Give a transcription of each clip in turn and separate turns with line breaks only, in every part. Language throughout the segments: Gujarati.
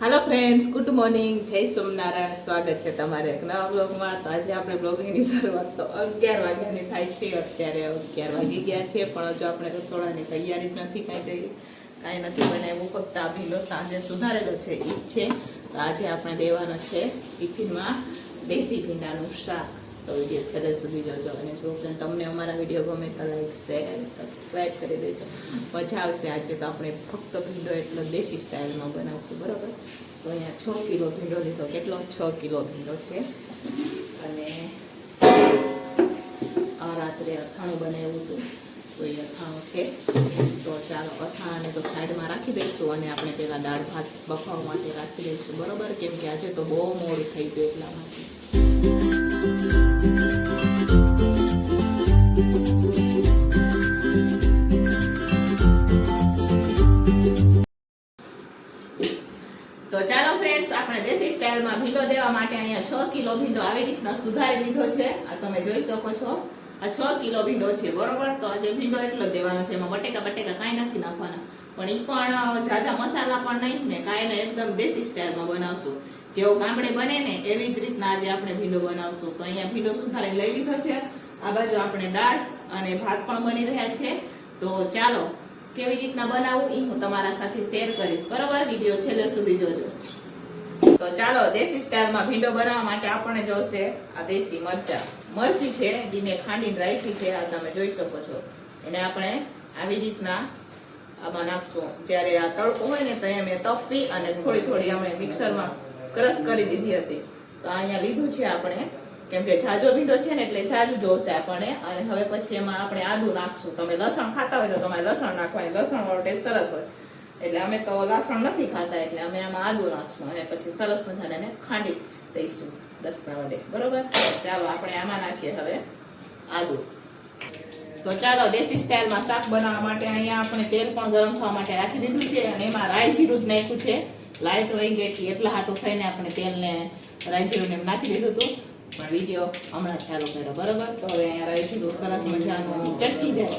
हेलो फ्रेंड्स, गुड मॉर्निंग, जय सोमनारायण। स्वागत है तमारे एक नवा ब्लॉगમાં। તો આજે આપણે બ્લોગિંગની શરૂઆત તો 11 વાગ્યાની થાય છે। અત્યારે 11 વાગી ગયા છે, પણ હજુ આપણે રસોડાની તૈયારી જ નથી કાંઈ નથી બનાવ્યું। ફક્ત આ ભીલો સાંજે સુધારેલો છે ઈ છે। તો આજે આપણે દેવાનો છે ટિફિનમાં દેશી ભીંડાનું શાક। તો વિડીયો છેલ્લે સુધી જોજો, અને જો તમને અમારા વિડીયો ગમે તો લાઈક શેર સબસ્ક્રાઈબ કરી દેજો, મજા આવશે। આજે તો આપણે ફક્ત ભીંડો એટલો દેશી સ્ટાઇલમાં બનાવશું, બરાબર। તો અહીંયા 6 કિલો ભીંડો લીધો। કેટલો? 6 કિલો ભીંડો છે। અને આ રાત્રે અથાણું બનાવ્યું હતું, તો એ અથાણું છે। તો ચાલો અથાણાને તો સાઈડમાં રાખી દઈશું, અને આપણે પહેલાં દાળ ભાત બફાવવા માટે રાખી દઈશું, બરાબર। કેમ કે આજે તો બહુ મોડું થઈ ગયું એટલા માટે। તો ચાલો ફ્રેન્ડ્સ, આપણે દેશી સ્ટાઇલમાં ભીંડો દેવા માટે અહીંયા 6 કિલો ભીંડો આવી રીતના સુધારી લીધો છે। આ તમે જોઈ શકો છો, આ 6 કિલો ભીંડો છે, બરોબર। તો આજે ભીંડો એટલો દેવાનો છે, એમાં બટેકા કાંઈ નથી નાખવાના, પણ એ પણ ઝાઝા મસાલા પણ નહીં ને કાંઈ ને, એકદમ દેશી સ્ટાઇલમાં બનાવશું। જેવો ગામડે બને ને એવી જ રીતના આજે આપણે ભીંડો બનાવશું। તો અહીંયા ભીંડો સુધારી લઈ લીધો છે। આ બાજુ આપણે દાળ અને ભાત પણ બની રહ્યા છે। તો ચાલો કેવી રીતના બનાવવું એ હું તમારા સાથે શેર કરીશ, બરાબર। વિડીયો છેલ્લે સુધી જોજો। તો ચાલો દેશી સ્ટાઇલમાં ભીંડો બનાવવા માટે આપણને જોશે આ દેશી મરચી છે, જેને ખાંડીને રાખી છે, આ તમે જોઈ શકો છો। એને આપણે આવી રીતના આમાં નાખશું। જ્યારે આ તડકો હોય ને તો મેં તપી અને થોડી આપણે મિક્સરમાં ક્રશ કરી દીધી હતી। તો અહીંયા લીધું છે આપણે, કેમ કે જાજો ભીંડો છે ને એટલે જાજુ જોશે આપણને। અને હવે પછી એમાં આપણે આદુ નાખશું। તમે લસણ ખાતા હોય તો તમારે લસણ નાખવાની, લસણ વાળો ટેસ્ટ સરસ હોય। એટલે અમે તો લસણ નથી ખાતા, એટલે અમે આમાં આદુ નાખશું, અને પછી સરસ મજાને ખાંડી દઈશું દસ્તા વડે, બરોબર। ચાલો આપણે આમાં નાખીએ હવે આદુ। તો ચાલો દેશી સ્ટાઇલમાં શાક બનાવવા માટે અહીંયા આપણે તેલ પણ ગરમ થવા માટે રાખી દીધું છે, અને એમાં રાઈ જીરું જ નાખ્યું છે। લાઈટ વહી ગઈ હતી એટલા હાટું થઈને આપણે તેલને રાઈ જીરું નાખી દીધું હતું, પણ વિડીયો હમણાં ચાલુ કર્યો, બરોબર। તો હવે અહીંયા રાઈ જીરું સરસ મજાનું ચટકી જાય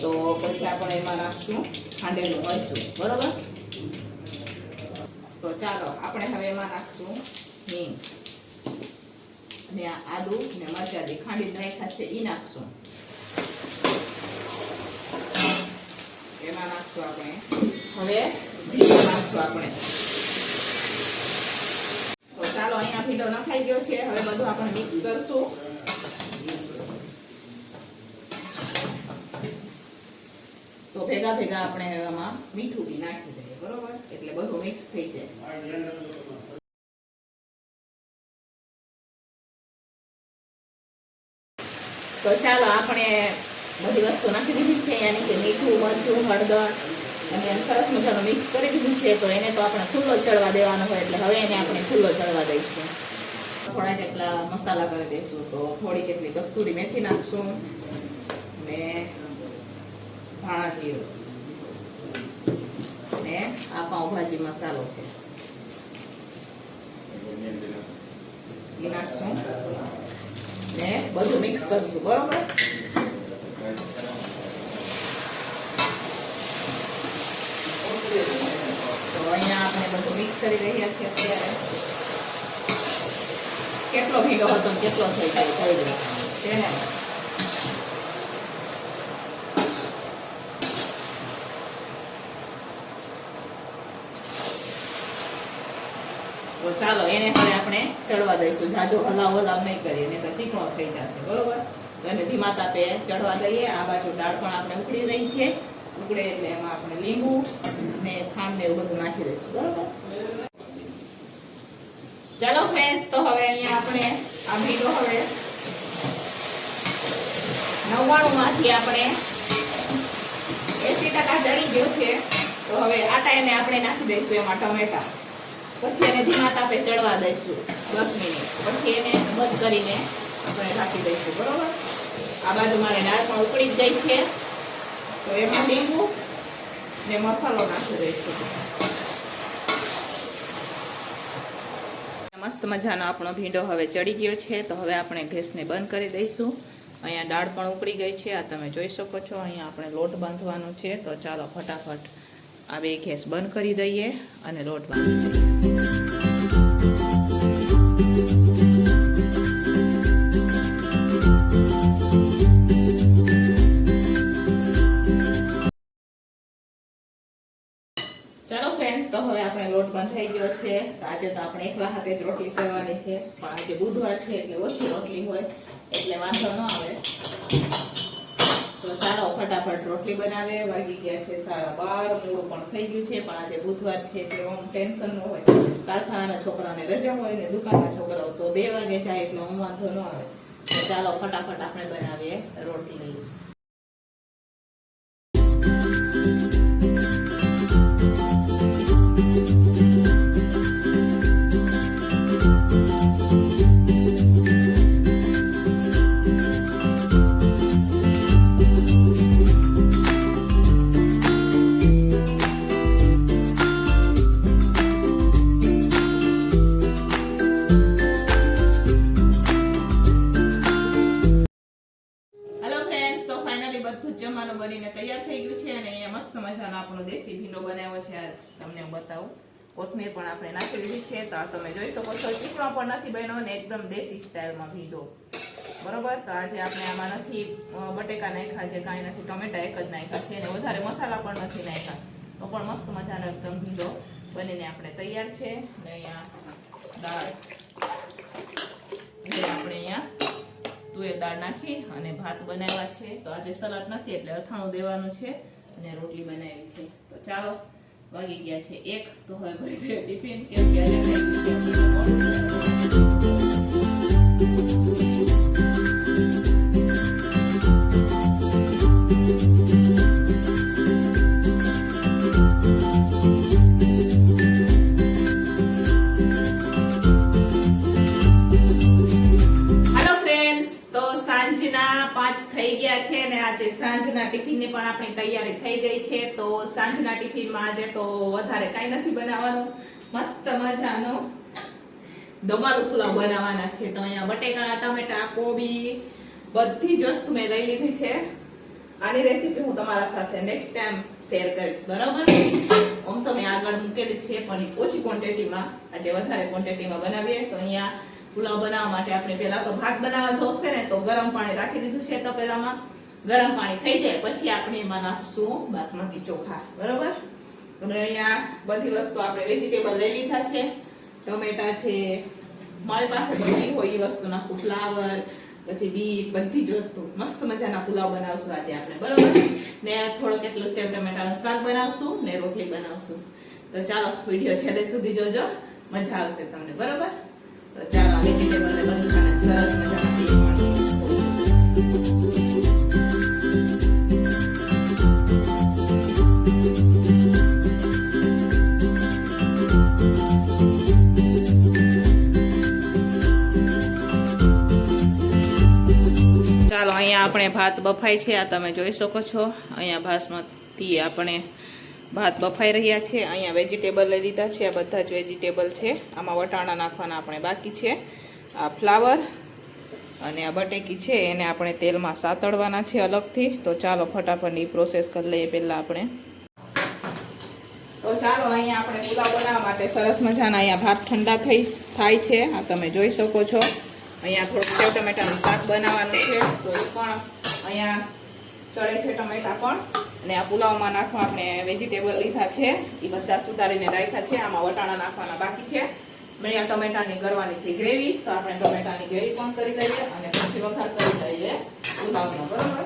તો પછી આપણે એમાં નાખશું ખાંડેલું મરચું, બરોબર। તો ચાલો આપણે હવે એમાં નાખશું હિંગ, અને આ આદુ ને મરચાં જે ખાંડી નાખ્યા છે એ નાખશું। એમાં નાખશું આપણે હવે ભીંડો નાખશું આપણે। તો ચાલો અહીંયા ભીંડો નખાઈ ગયો છે, હવે બધું આપણે મિક્સ કરશું। તો ભેગા આપણે એમાં મીઠું બી નાખી દઈએ, બરોબર, એટલે બધું મિક્સ થઈ જાય। તો ચાલો આપણે બધી વસ્તુ નાખી દીધી છે, યાની કે મીઠું, મરચું, હળદર, અને સરસ મજાનું મિક્સ કરી દીધું છે। તો એને તો આપણે ખુલ્લો ચડવા દેવાનો હોય, એટલે હવે એને આપણે ખુલ્લો ચડવા દઈશું। થોડા જેટલા મસાલા કરી દઈશું। તો થોડી જેટલી કસ્તુરી મેથી નાખશું, ને ધાણા જીરું, ને આ પાઉંભાજી મસાલો છે એ નાખશું, ને બધું મિક્સ કરશું, બરોબર। તો અહીંયા આપણે બધું મિક્સ કરી રહ્યા છીએ। અત્યારે કેટલો ભીંડો હતો કેટલો થઈ ગયો છે ને। તો ચાલો એને હવે આપણે ચડવા દઈશું। જાજો હલાવ નહીં કરીએ, ને તો ચીકણો થઈ જશે, બરોબર। તો એને ધીમા તાપે ચડવા દઈએ। આ બાજુ દાળ પણ આપણે ઉકળી રહી છે, ઉકળે એટલે એમાં આપણે લીંબુ ને ખાંડ ને એવું બધું નાખી દઈશું, બરોબર। ચાલો ફ્રેન્ડ્સ, તો હવે અહીંયા આપણે આ ભીંડો હવે 99 માંથી આપણે 80% ચડી ગયો છે। તો હવે આ ટાઈમે આપણે નાખી દઈશું એમાં ટમેટા, પછી એને ધીમા તાપે ચડવા દઈશું 10 મિનિટ, પછી એને બંધ કરીને આપણે રાખી દઈશું, બરોબર। આ બાજુ મારે દાળ પણ ઉકળી જ ગઈ છે, તો એમાં લીંબુ ને મસાલો નાખી દઈશું। મસ્ત મજાનો આપણો ભીંડો હવે ચડી ગયો છે। તો હવે આપણે ગેસને બંધ કરી દઈશું। અહીંયા દાળ પણ ઉકળી ગઈ છે, આ તમે જોઈ શકો છો। અહીંયા આપણે લોટ બાંધવાનો છે। તો ચાલો ફટાફટ આ બે ગેસ બંધ કરી દઈએ અને લોટ બાંધી દઈએ. ચાલો ફ્રેન્ડ્સ, તો હવે આપણે લોટ બંધાઈ ગયો છે. આજે તો આપણે એકલા હાથે જ રોટલી કરવાની છે, પણ આજે બુધવાર છે એટલે ઓછી રોટલી હોય એટલે વાંધો ન આવે. તો ચાલો ફટાફટ રોટલી બનાવે. વાગી ગયા છે 12:30, મોડું પણ થઈ ગયું છે, પણ આજે બુધવાર છે એટલે ટેન્શન ન હોય. કારખાનાના છોકરાને રજા હોય ને દુકાનના છોકરાઓ તો 2 વાગે જાય એટલે વાંધો ન આવે. તો ચાલો ફટાફટ આપણે બનાવીએ રોટલી. બધું જમવાનું બનીને તૈયાર થઈ ગયું છે અને અહીંયા મસ્ત મજાનો આપણો દેશી ભીંડો બનાવ્યો છે. આ તમને હું બતાવું. કોથમીર પણ આપણે નાખી દીધી છે, તો તમે જોઈ શકો છો ચીકણો પણ નથી બન્યો ને એકદમ દેશી સ્ટાઇલમાં ભીંડો. બરોબર. તો આજે આપણે આમાં નથી બટેકા નાખ્યા છે, કાંઈ નથી, ટમેટા એક જ નાખ્યા છે અને વધારે મસાલા પણ નથી નાખ્યા, તો પણ મસ્ત મજાનો એકદમ ભીંડો બનીને આપણે તૈયાર છે. અને અહીંયા દાળ આપણે અહીંયા તુવેર દાળ નાખી અને ભાત બનાવ્યા છે. તો આજે સલાડ નથી એટલે અથાણું દેવાનું છે અને રોટલી બનાવી છે. તો ચાલો, વાગી ગયા છે 1, તો હવે ભરી દઈએ ટિફિન. કેમ કે આજે સાંજના ટિફિનની પણ આપણી તૈયારી થઈ ગઈ છે. તો સાંજના ટિફિનમાં આજે તો વધારે કાંઈ નથી બનાવવાનું, મસ્ત મજાનો દમાલું પુલાવ બનાવવાના છે. તો અહીંયા બટેકા, ટમેટા, કોબી બધી જ વસ્તુ મેં લઈ લીધી છે. આની રેસીપી હું તમારા સાથે નેક્સ્ટ ટાઈમ શેર કરીશ, બરાબર. આમ તો મેં આગળ મૂકેલી છે, પણ ઓછી ક્વોન્ટિટીમાં આજે વધારે ક્વોન્ટિટીમાં બનાવીએ. તો અહીંયા પુલાવ બનાવવા માટે આપણે પહેલા તો ભાત બનાવવા જોશે ને, તો ગરમ પાણી રાખી દીધું છે. તો પહેલામાં ગરમ પાણી થઈ જાય પછી આપણે એમાં નાખશું બાસમતી ચોખા, બરોબર. અને અહીંયા બધી વસ્તુ આપણે વેજીટેબલ લઈ લીધા છે. ટમેટા છે, મારી પાસે બધી હોય એ વસ્તુ નાખું, ફ્લાવર, પછી બીટ, બધી જ વસ્તુ. મસ્ત મજાના પુલાવ બનાવશું આજે આપણે, બરોબર. ને થોડોક એટલું સેવ ટમેટાનું શાક બનાવશું ને રોટલી બનાવશું. તો ચાલો વિડીયો છેલ્લે સુધી જોજો, મજા આવશે તમને, બરોબર. તો ચાલો વેજીટેબલ ને બધું સરસ મજાના આપણે ભાત બફાય છે. આ તમે જોઈ શકો છો. અહીંયા બાસમતી આપણે ભાત બફાઈ રહ્યા છે. અહીંયા વેજીટેબલ લઈ લીધા છે. આ બધા જ વેજીટેબલ છે. આમાં વટાણા નાખવાના આપણે બાકી છે. આ ફ્લાવર અને આ બટેકી છે એને આપણે તેલમાં સાતળવાના છે અલગથી. તો ચાલો ફટાફટની પ્રોસેસ કરી લઈએ પહેલાં આપણે. તો ચાલો અહીંયા આપણે પુલાવ બનાવવા માટે સરસ મજાના અહીંયા ભાત ઠંડા થાય છે. આ તમે જોઈ શકો છો. અહીંયા થોડુંક સેવ ટમેટાનું શાક બનાવવાનું છે, તો એ પણ અહીંયા ચડે છે ટમેટા પણ. અને આ પુલાવમાં નાખવા આપણે વેજીટેબલ લીધા છે, એ બધા સુધારીને રાખ્યા છે. આમાં વટાણા નાખવાના બાકી છે. અહીંયા ટમેટાની કરવાની છે ગ્રેવી, તો આપણે ટમેટાની ગ્રેવી પણ કરી લઈએ અને પછી વઘાર કરી લઈએ પુલાવનો, બરોબર.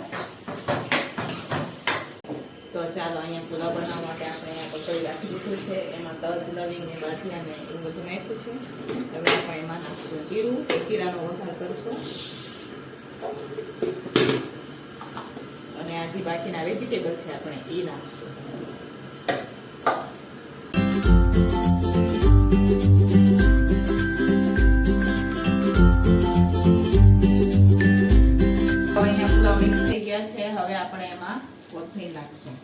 તો ચાલો અહીંયા પુલાવ બનાવવા માટે આપણે અહીંયા પકોડી રાખી દીધું છે. એમાં તજ, લવિંગ ને બાદિયા ને એવું બધું નાખ્યું છે. હવે આપણે એમાં નાખીશું જીરું, જીરાનો વઘાર કરીશું અને આ જે બાકીના વેજીટેબલ છે આપણે એ નાખીશું. અહીંયા પુલાવ મિક્સ થઈ ગયા છે. હવે આપણે એમાં કોથમીર નાખશું.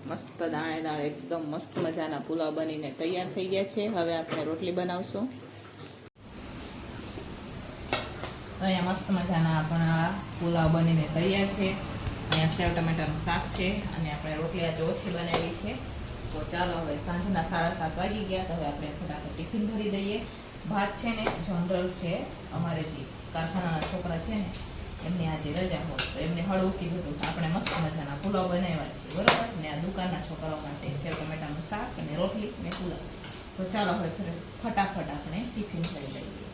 મસ્ત દાણેદાર એકદમ મસ્ત મજાના પુલાવ બનીને તૈયાર થઈ ગયા છે. હવે આપણે રોટલી બનાવશું. અહીંયા મસ્ત મજાના આપણા પુલાવ બનીને તૈયાર છે. અહીંયા અહીંયા સેવ ટમેટાનું શાક છે અને આપણે રોટલી આજે ઓછી બનાવી છે. તો ચાલો હવે સાંજના 7:30 વાગી ગયા. તો હવે આપણે ફટાફટ ટિફિન ભરી દઈએ. ભાત છે ને જનરલ છે, અમારે જે કારખાનાના છોકરા છે ને એમની આજે રજા હોય તો એમને હળવું કીધું હતું. આપણે મસ્ત મજાના પુલાવ બનાવ્યા છે, બરોબર ને આ દુકાનના છોકરાઓ માટે સેવ ટમેટાનું શાક અને રોટલી ને પુલાવ. તો ચાલો હવે ફટાફટ આપણે ટિફિન ભરી દઈએ.